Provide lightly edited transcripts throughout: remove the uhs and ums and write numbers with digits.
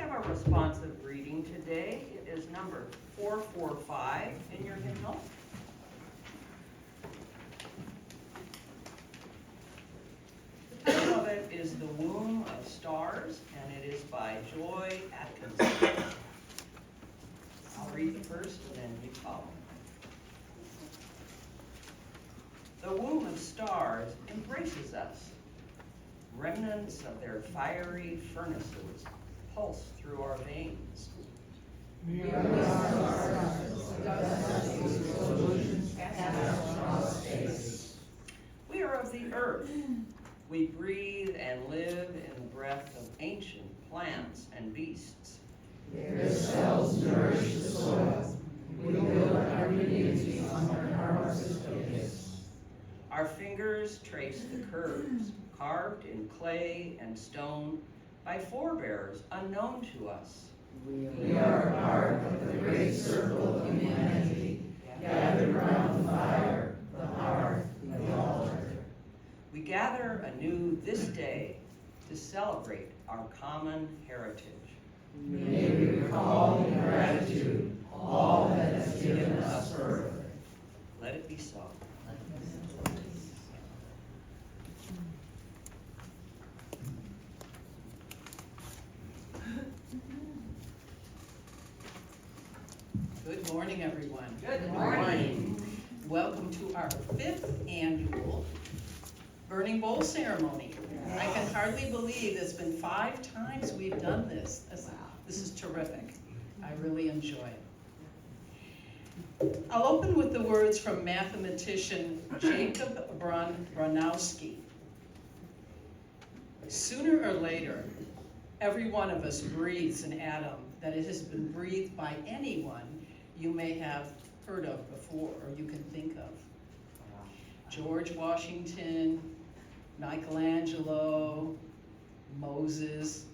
have our responsive reading today. It is number 445 in your hymnal. The title of it is The Womb of Stars, and it is by Joy Atkinson. I'll read the first and then you follow. The womb of stars embraces us. Remnants of their fiery furnaces pulse through our veins. We are the stars, dust explosions cast across space. We are of the earth. We breathe and live in the breath of ancient plants and beasts. Their cells nourish the soil. We build our communities on our harvest of this. Our fingers trace the curves, carved in clay and stone by forebears unknown to us. We are part of the great circle of humanity, gathered around the fire, the hearth, the altar. We gather anew this day to celebrate our common heritage. May we recall in gratitude all that has given us birth. Let it be so. Good morning, everyone. Good morning. Welcome to our 5th annual Burning Bowl ceremony. I can hardly believe it's been 5 times we've done this. This is terrific. I really enjoy it. I'll open with the words from mathematician Jacob Bronowski. Sooner or later, every one of us breathes an atom that it has been breathed by anyone you may have heard of before or you can think of. George Washington, Michelangelo, Moses.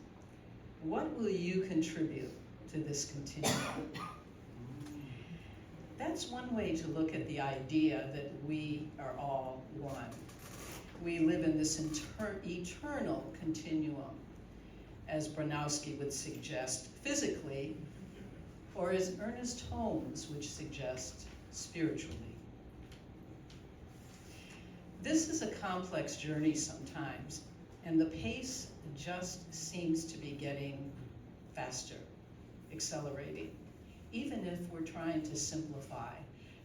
What will you contribute to this continuum? That's one way to look at the idea that we are all one. We live in this eternal continuum, as Bronowski would suggest, physically, or as Ernest Holmes would suggest, spiritually. This is a complex journey sometimes, and the pace just seems to be getting faster, accelerating, even if we're trying to simplify.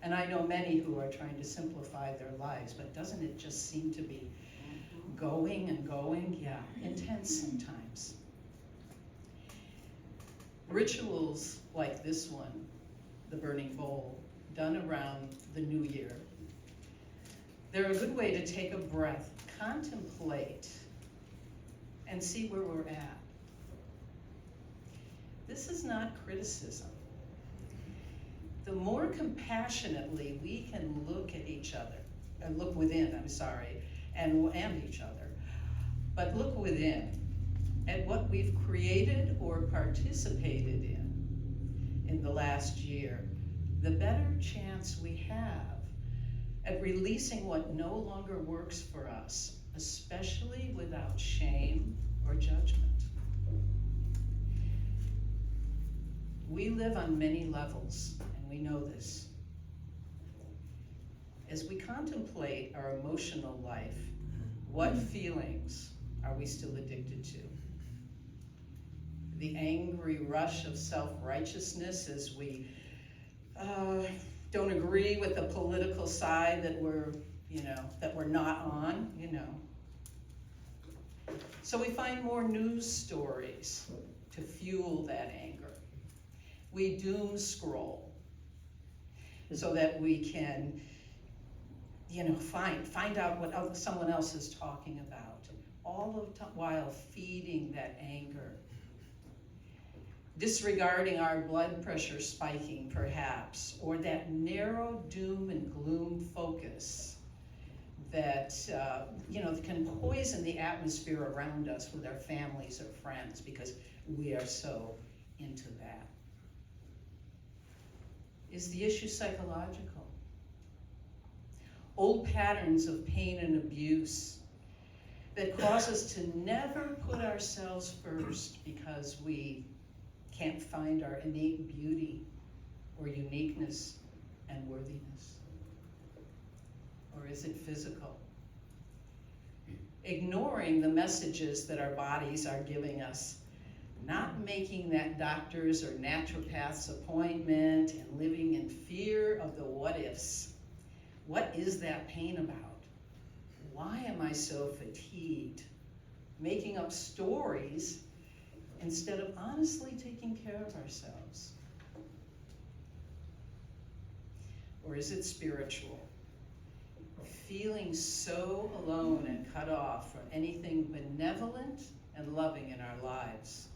And I know many who are trying to simplify their lives, but doesn't it just seem to be going and going? Yeah, intense sometimes. Rituals like this one, the burning bowl, done around the new year, they're a good way to take a breath, contemplate, and see where we're at. This is not criticism. The more compassionately we can look at each other, and look within, and each other, but look within at what we've created or participated in the last year, the better chance we have at releasing what no longer works for us, especially without shame or judgment. We live on many levels, and we know this. As we contemplate our emotional life, what feelings are we still addicted to? The angry rush of self-righteousness as we don't agree with the political side that we're not on, So we find more news stories to fuel that anger. We doom scroll so that we can, find out what someone else is talking about, all of while feeding that anger. Disregarding our blood pressure spiking, perhaps, or that narrow doom and gloom focus that can poison the atmosphere around us with our families or friends because we are so into that. Is the issue psychological? Old patterns of pain and abuse that cause us to never put ourselves first because we can't find our innate beauty or uniqueness and worthiness? Or is it physical? Ignoring the messages that our bodies are giving us, not making that doctor's or naturopath's appointment, and living in fear of the what ifs. What is that pain about? Why am I so fatigued? Making up stories instead of honestly taking care of ourselves. Or is it spiritual? Feeling so alone and cut off from anything benevolent and loving in our lives.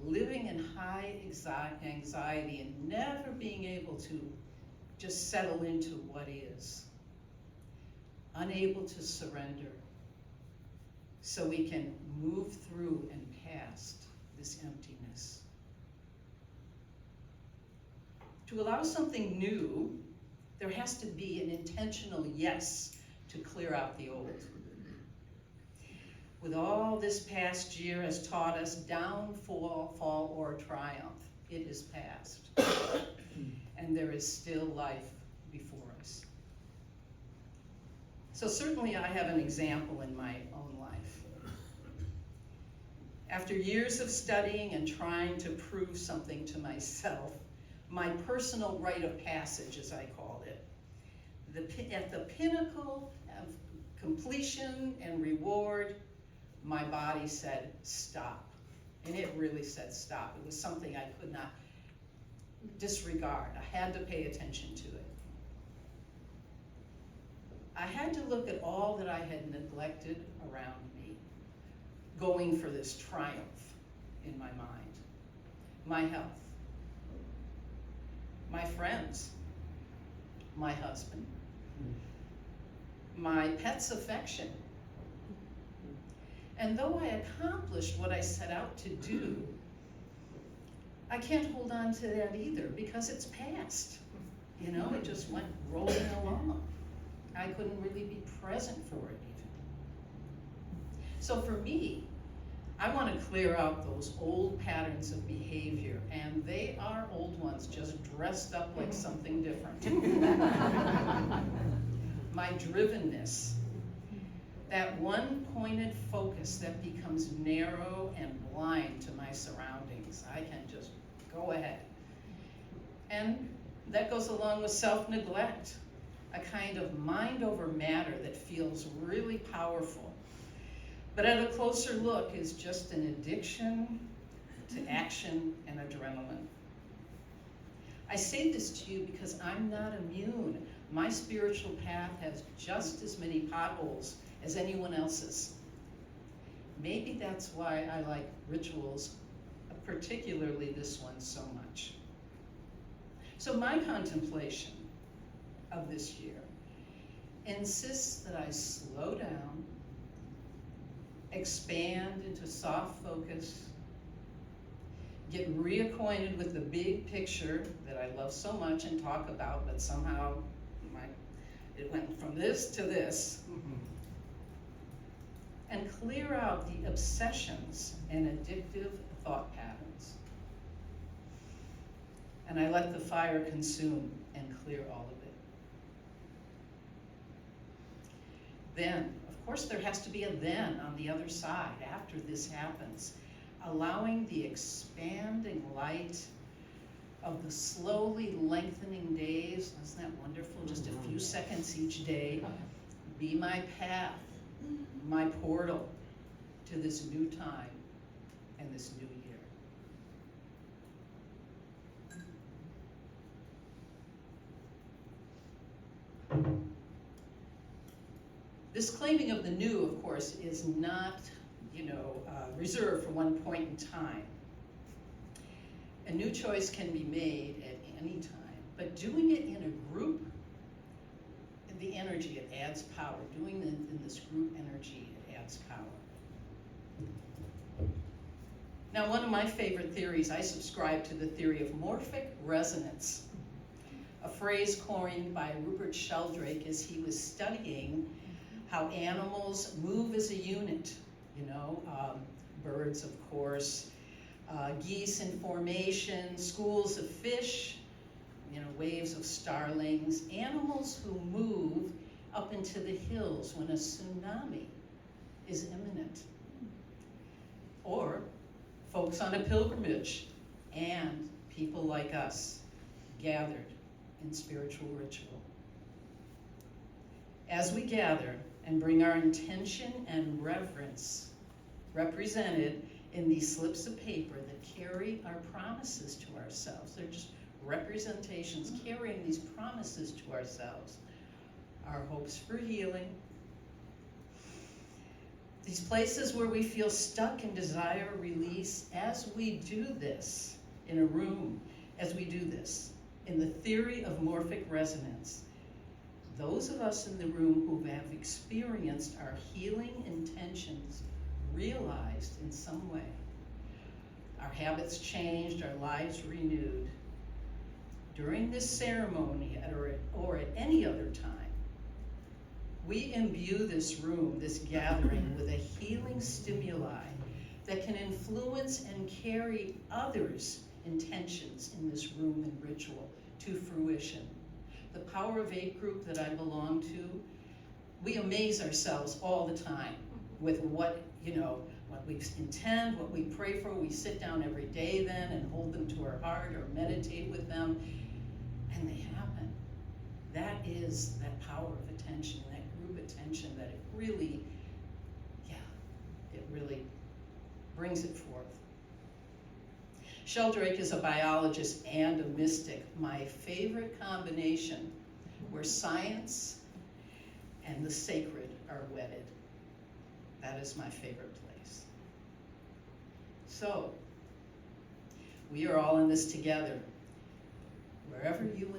Living in high anxiety and never being able to just settle into what is. Unable to surrender so we can move through and past this emptiness. To allow something new, there has to be an intentional yes to clear out the old. With all this past year has taught us downfall, fall, or triumph, it is past. And there is still life before us. So certainly I have an example in my own life. After years of studying and trying to prove something to myself, my personal rite of passage, as I called it, at the pinnacle of completion and reward, my body said, stop. And it really said stop. It was something I could not disregard. I had to pay attention to it. I had to look at all that I had neglected around me, going for this triumph in my mind. My health, my friends, my husband, my pet's affection. And though I accomplished what I set out to do, I can't hold on to that either because it's past. You know, it just went rolling along. I couldn't really be present for it even. So for me, I want to clear out those old patterns of behavior, and they are old ones, just dressed up like something different. My drivenness, that one pointed focus that becomes narrow and blind to my surroundings. I can just go ahead. And that goes along with self-neglect, a kind of mind over matter that feels really powerful. But at a closer look is just an addiction to action and adrenaline. I say this to you because I'm not immune. My spiritual path has just as many potholes as anyone else's. Maybe that's why I like rituals, particularly this one, so much. So my contemplation of this year insists that I slow down, expand into soft focus, get reacquainted with the big picture that I love so much and talk about, but somehow it went from this to this. And clear out the obsessions and addictive thought patterns. And I let the fire consume and clear all of it. Then, of course, there has to be a then on the other side after this happens, allowing the expanding light of the slowly lengthening days. Isn't that wonderful? Just a few seconds each day. Be my path, my portal to this new time and this new year. This claiming of the new, of course, is not, reserved for one point in time. A new choice can be made at any time, but doing it in a group, the energy, it adds power. Doing it in this group energy, it adds power. Now, one of my favorite theories, I subscribe to the theory of morphic resonance, a phrase coined by Rupert Sheldrake as he was studying how animals move as a unit. Birds, of course, geese in formation, schools of fish, waves of starlings, animals who move up into the hills when a tsunami is imminent, or folks on a pilgrimage, and people like us gathered in spiritual ritual. As we gather and bring our intention and reverence represented in these slips of paper that carry our promises to ourselves, they're just representations carrying these promises to ourselves, our hopes for healing, these places where we feel stuck and desire release. As we do this in a room, as we do this in the theory of morphic resonance, those of us in the room who have experienced our healing intentions realized in some way, our habits changed, our lives renewed, during this ceremony or at any other time, we imbue this room, this gathering, with a healing stimuli that can influence and carry others' intentions in this room and ritual to fruition. The Power of Eight group that I belong to, we amaze ourselves all the time with what we intend, what we pray for. We sit down every day then and hold them to our heart or meditate with them, and they happen. That is that power of attention, that group attention, that it really brings it forth. Sheldrake is a biologist and a mystic, my favorite combination, where science and the sacred are wedded. That is my favorite place. So, we are all in this together. Whatever you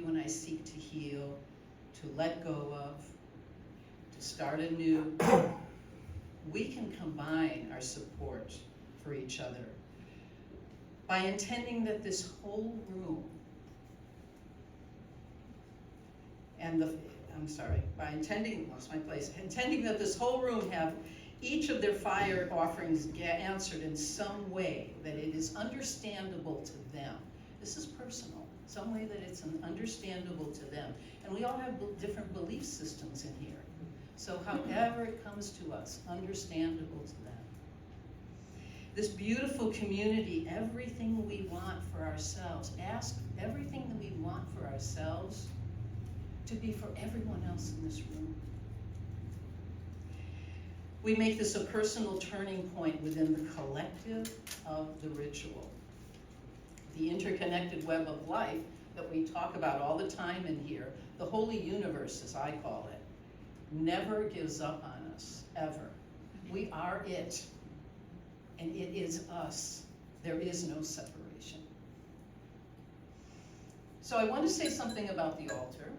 and I seek to heal, to let go of, to start anew, we can combine our support for each other by intending that this whole room intending that this whole room have each of their fire offerings answered in some way that it is understandable to them. This is personal, some way that it's understandable to them. And we all have different belief systems in here. So however it comes to us, understandable to them. This beautiful community, everything we want for ourselves, ask everything that we want for ourselves to be for everyone else in this room. We make this a personal turning point within the collective of the ritual. The interconnected web of life that we talk about all the time in here, the holy universe as I call it, never gives up on us, ever. We are it, and it is us. There is no separation. So I want to say something about the altar.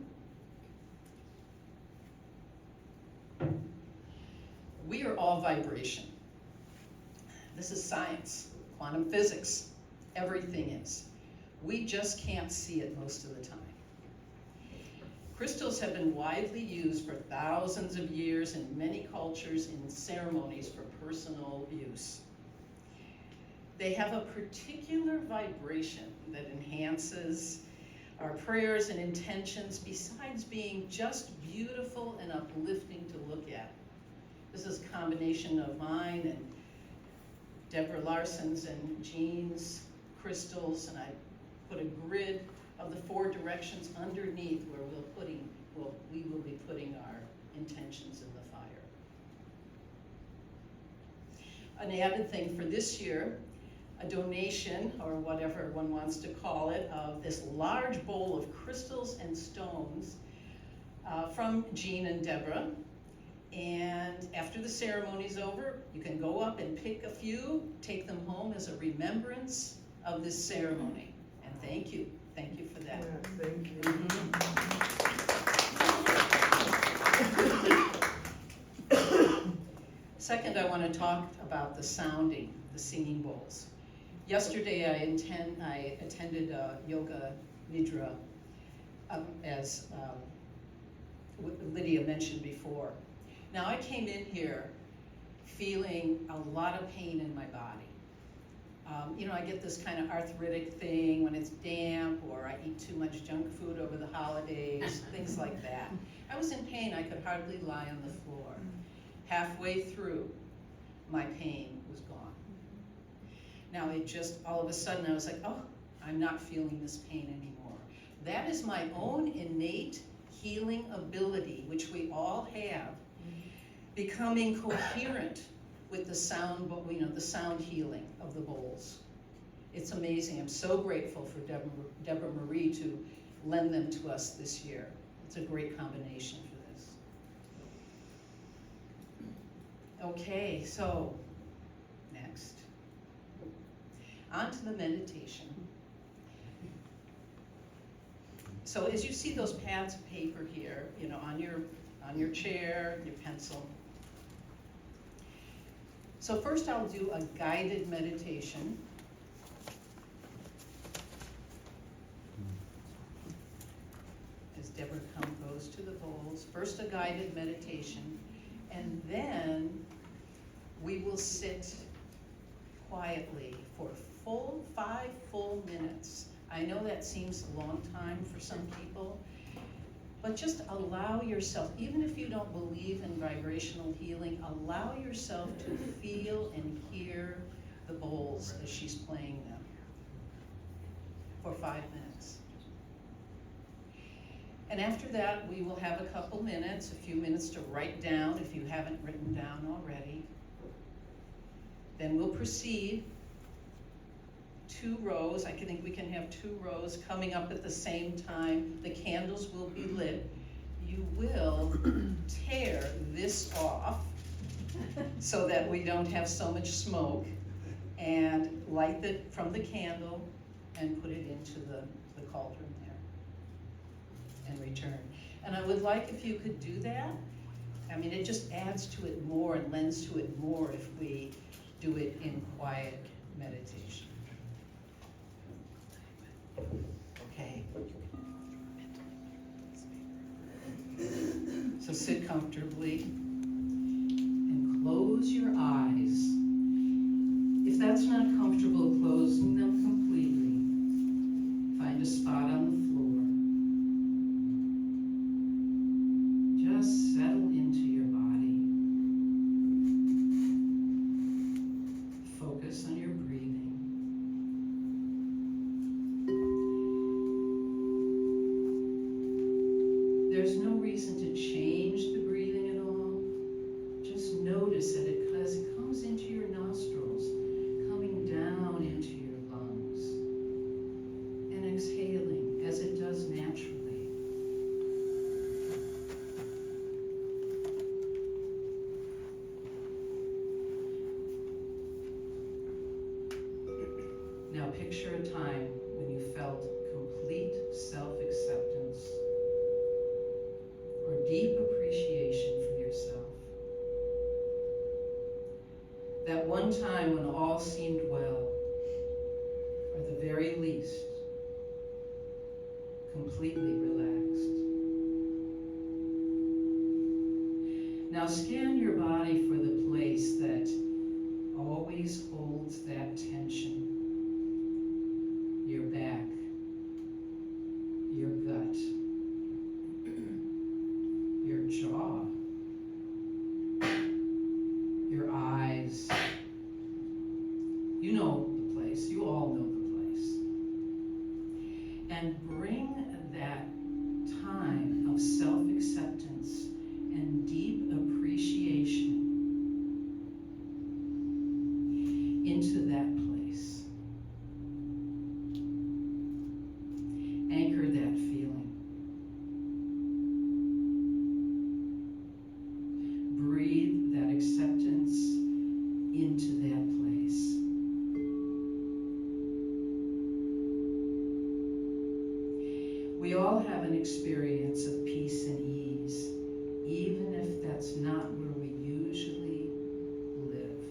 We are all vibration. This is science, quantum physics. Everything is. We just can't see it most of the time. Crystals have been widely used for thousands of years in many cultures in ceremonies for personal use. They have a particular vibration that enhances our prayers and intentions, besides being just beautiful and uplifting to look at. This is a combination of mine and Deborah Larson's and Jean's crystals, and I put a grid of the 4 directions underneath where we will be putting our intentions in the fire. An added thing for this year, a donation, or whatever one wants to call it, of this large bowl of crystals and stones from Jean and Deborah. And after the ceremony's over, you can go up and pick a few, take them home as a remembrance of this ceremony. And thank you for that. Yeah, thank you. Second, I want to talk about the sounding, the singing bowls. Yesterday, I attended a yoga nidra, as Lydia mentioned before. Now, I came in here feeling a lot of pain in my body. I get this kind of arthritic thing when it's damp, or I eat too much junk food over the holidays, things like that. I was in pain, I could hardly lie on the floor. Halfway through, my pain was gone. Now it just, all of a sudden I was like, oh, I'm not feeling this pain anymore. That is my own innate healing ability, which we all have, becoming coherent with the sound, the sound healing of the bowls. It's amazing. I'm so grateful for Deborah Marie to lend them to us this year. It's a great combination for this. Okay, so next. On to the meditation. So as you see those pads of paper here, on your chair, your pencil. So first I'll do a guided meditation. As Deborah goes to the bowls, first a guided meditation, and then we will sit quietly for 5 full minutes. I know that seems a long time for some people, but just allow yourself, even if you don't believe in vibrational healing, allow yourself to feel and hear the bowls as she's playing them for 5 minutes. And after that, we will have a few minutes to write down if you haven't written down already. Then we'll proceed 2 rows. I think we can have 2 rows coming up at the same time. The candles will be lit. You will tear this off so that we don't have so much smoke, and light it from the candle and put it into the cauldron there and return. And I would like if you could do that. I mean, it just adds to it more and lends to it more if we do it in quiet meditation. Okay. So sit comfortably and close your eyes. If that's not comfortable closing them completely, find a spot on the floor. Just settle into your body. Focus on your breathing. There's no reason to change the breathing at all. Just notice that as it comes into your nostrils, coming down into your lungs, and exhaling as it does naturally. Now picture a time when you felt complete self-acceptance or deep appreciation for yourself. That one time when all seemed well, or the very least, completely relaxed. Now scan your body for the place that always holds that tension. Your back, your gut, your jaw, your eyes. You know the place, you all know the place. And bring that time of self-acceptance and deep appreciation into that place. Anchor that feeling. Breathe that acceptance into that place. We all have an experience of peace and ease, even if that's not where we usually live.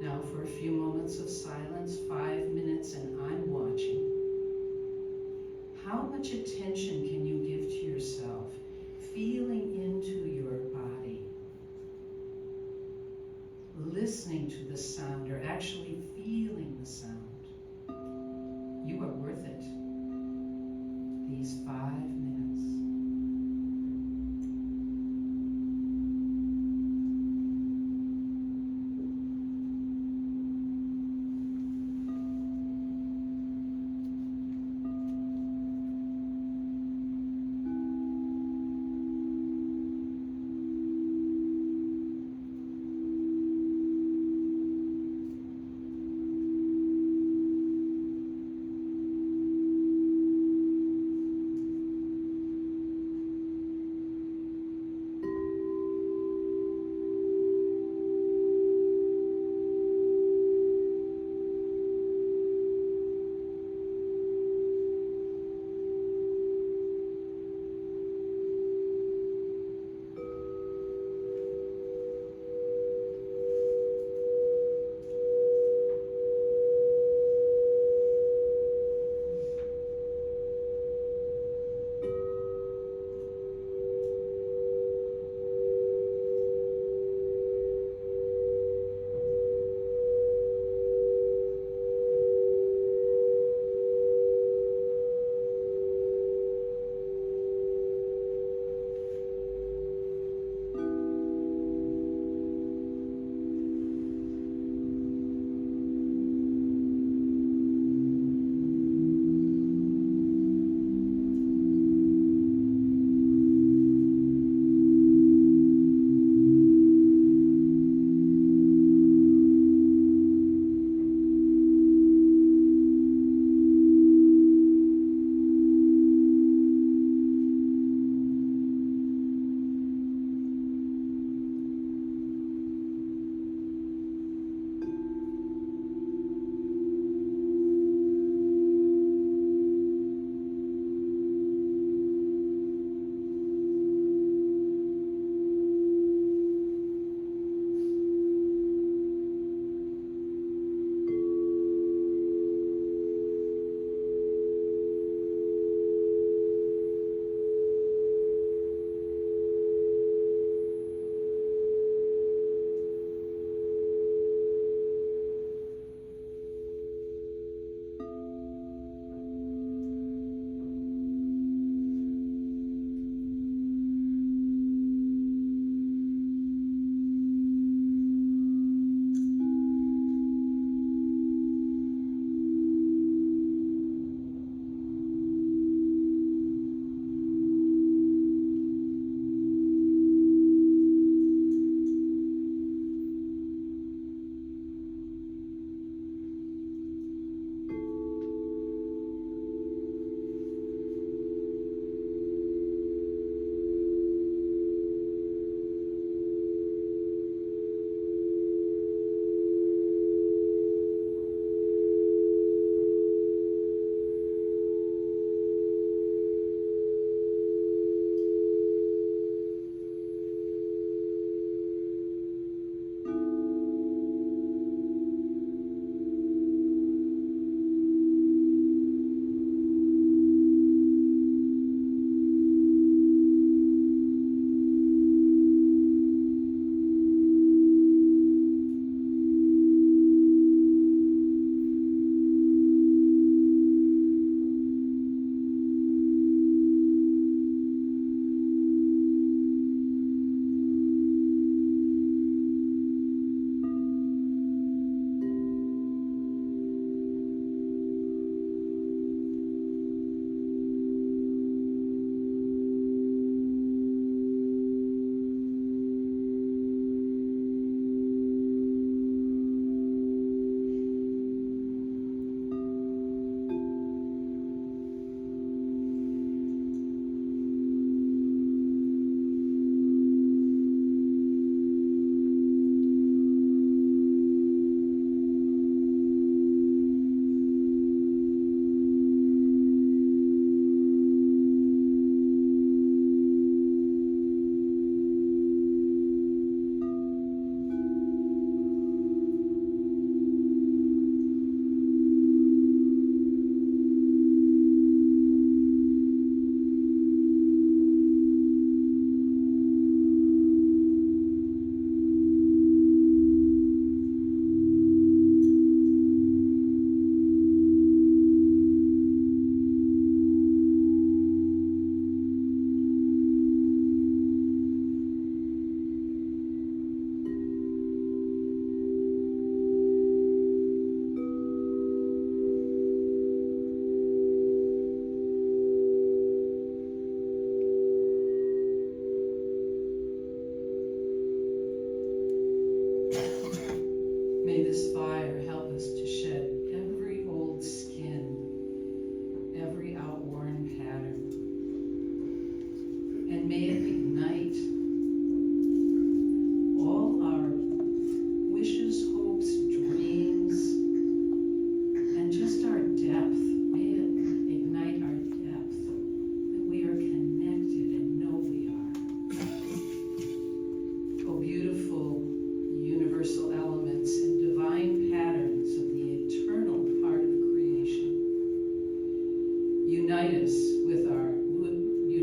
Now for a few moments of silence, 5 minutes, and I'm watching. much attention can you give to yourself, feeling into your body, listening to the sound, or actually feeling the sound? You are worth it. These 5 minutes.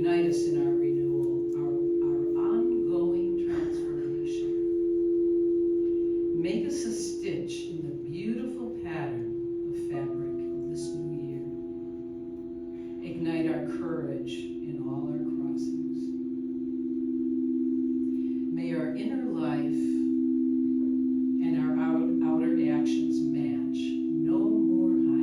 unite us in our renewal, our ongoing transformation. Make us a stitch in the beautiful pattern of fabric of this new year. Ignite our courage in all our crossings. May our inner life and our outer actions match. No more hiding.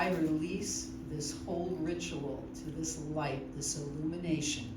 I release this whole ritual to this light, this illumination,